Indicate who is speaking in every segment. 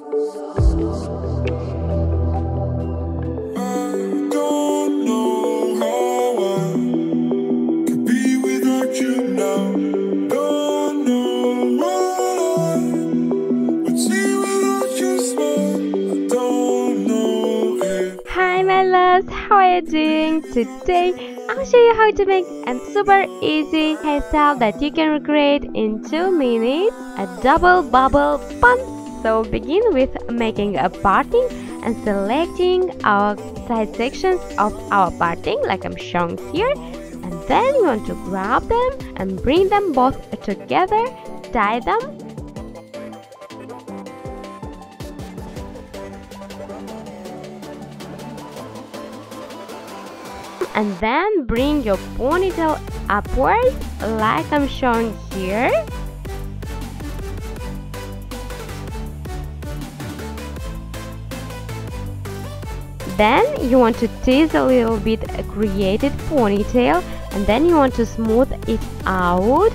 Speaker 1: Hi my loves, how are you doing? Today I'll show you how to make a super easy hairstyle that you can recreate in 2 minutes, a double bubble bun. So begin with making a parting and selecting our side sections of our parting like I'm showing here, and then you want to grab them and bring them both together, tie them. And then bring your ponytail upwards like I'm showing here. Then you want to tease a little bit a created ponytail, and then you want to smooth it out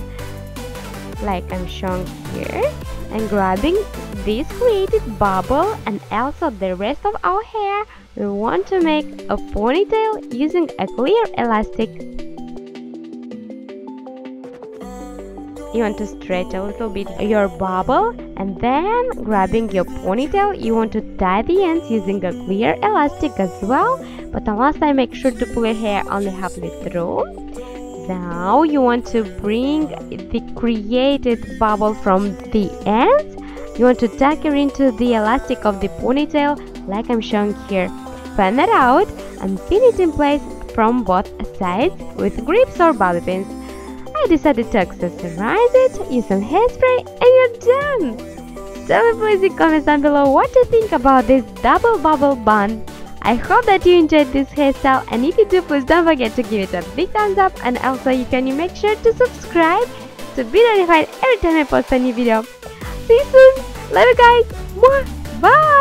Speaker 1: like I'm showing here, and grabbing this created bubble and also the rest of our hair, we want to make a ponytail using a clear elastic. You want to stretch a little bit your bubble, and then grabbing your ponytail, you want to tie the ends using a clear elastic as well. But the last time, make sure to pull your hair only halfway through. Now you want to bring the created bubble from the ends. You want to tuck it into the elastic of the ponytail like I'm showing here. Fan it out and pin it in place from both sides with grips or bobby pins. I decided to accessorize it, use some hairspray, and you're done! So please leave comments down below what you think about this double bubble bun. I hope that you enjoyed this hairstyle, and if you do, please don't forget to give it a big thumbs up, and also you can make sure to subscribe to be notified every time I post a new video. See you soon! Love you guys! Mwah! Bye!